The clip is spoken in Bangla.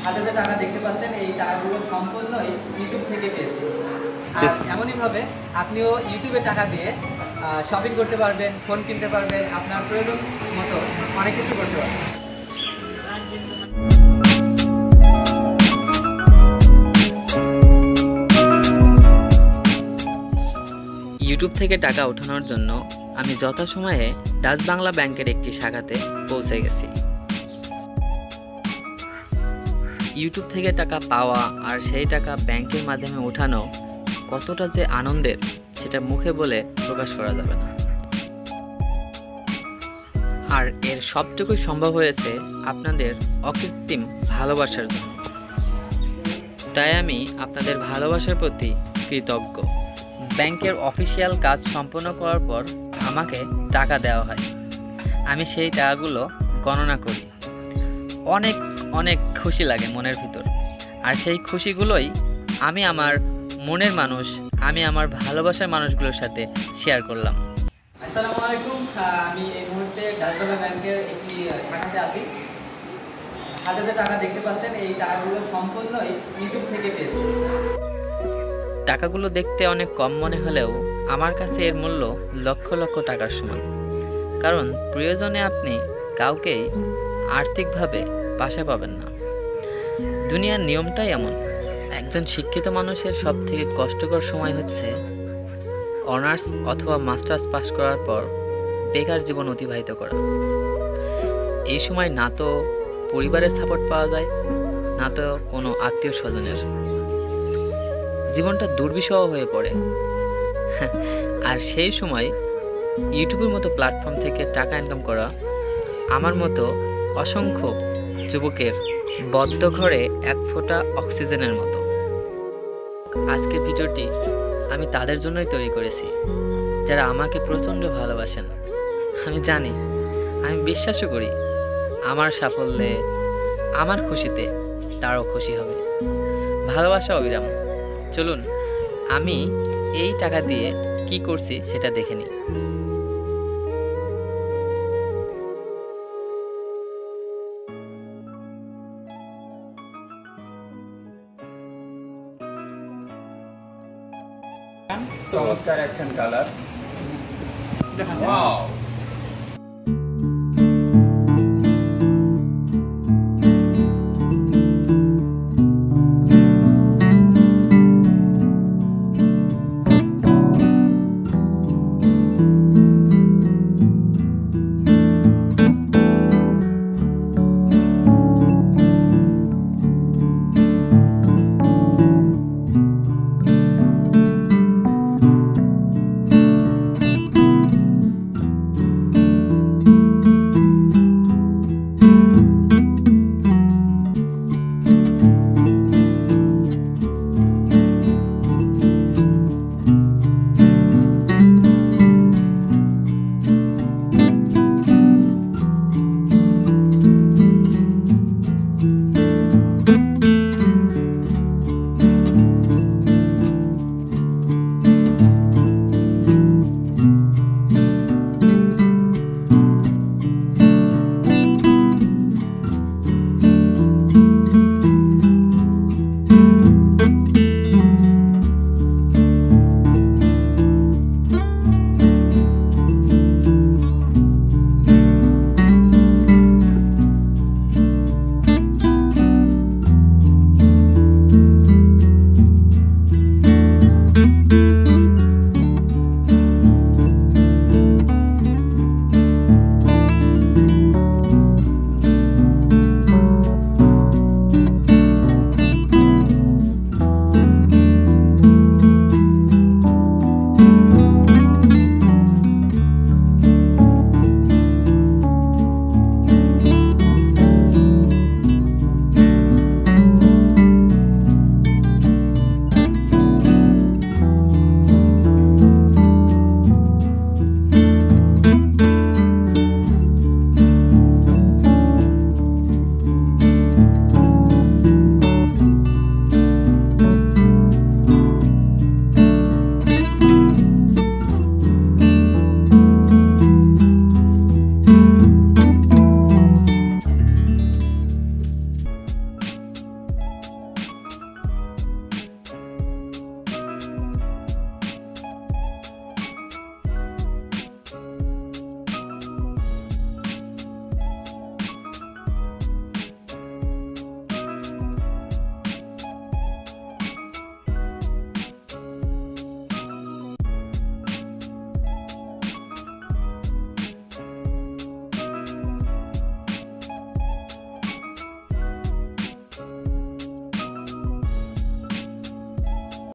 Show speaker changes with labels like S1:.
S1: হাতে যে টাকা দেখতে পাচ্ছেন এই টাকাগুলো সম্পূর্ণই ইউটিউব থেকে পেয়েছি। আর এমনই ভাবে আপনিও ইউটিউবে টাকা দিয়ে শপিং করতে পারবেন, ফোন কিনতে পারবেন, আপনার প্রয়োজন মতো অনেক কিছু করতে পারবেন।
S2: ইউটিউব থেকে টাকা ওঠানোর জন্য আমি যথাসময়ে ডাচ বাংলা ব্যাংকের একটি শাখাতে পৌঁছে গেছি। ইউটিউব থেকে টাকা পাওয়া আর সেই টাকা ব্যাংকের মাধ্যমে ওঠানো কতটা যে আনন্দের সেটা মুখে বলে প্রকাশ করা যাবে না। আর এর সবটুকুই সম্ভব হয়েছে আপনাদের অকৃত্রিম ভালোবাসার জন্য। তাই আমি আপনাদের ভালোবাসার প্রতি কৃতজ্ঞ। ব্যাংকের অফিসিয়াল কাজ সম্পন্ন করার পর আমাকে টাকা দেওয়া হয়। আমি সেই টাকাগুলো গণনা করি। অনেক অনেক খুশি লাগে মনের ভিতর। আর সেই খুশিগুলোই আমি আমার মনের মানুষ, আমি আমার ভালোবাসার মানুষগুলোর সাথে শেয়ার করলাম।
S1: আসসালামু আলাইকুম। আমি এই মুহূর্তে ডাচ বাংলা ব্যাংকের একটি শাখাতে আছি। হাতে যে টাকা দেখতে পাচ্ছেন এই টাকাগুলো সম্পূর্ণই ইউটিউব থেকে পেয়েছি।
S2: টাকাগুলো দেখতে অনেক কম মনে হলেও আমার কাছে এর মূল্য লক্ষ লক্ষ টাকার সমান। কারণ প্রয়োজনে আপনি কাউকেই আর্থিকভাবে পাশে পাবেন না। দুনিয়ার নিয়মটাই এমন। একজন শিক্ষিত মানুষের সব থেকে কষ্টকর সময় হচ্ছে অনার্স অথবা মাস্টার্স পাস করার পর বেকার জীবন অতিবাহিত করা। এই সময় না তো পরিবারের সাপোর্ট পাওয়া যায়, না তো কোনো আত্মীয় স্বজনের। জীবনটা দুর্বিষহ হয়ে পড়ে। আর সেই সময় ইউটিউবের মতো প্ল্যাটফর্ম থেকে টাকা ইনকাম করা আমার মতো অসংখ্য যুবকের বদ্ধ ঘরে এক ফোঁটা অক্সিজেনের মতো। আজকের ভিডিওটি আমি তাদের জন্যই তৈরি করেছি যারা আমাকে প্রচণ্ড ভালোবাসেন। আমি জানি, আমি বিশ্বাসও করি আমার সাফল্যে, আমার খুশিতে তারাও খুশি হবে। ভালোবাসা অবিরাম। চলুন আমি এই টাকা দিয়ে কি করছি সেটা দেখে নিই।
S3: চমৎকার একখান কালার। ওয়াও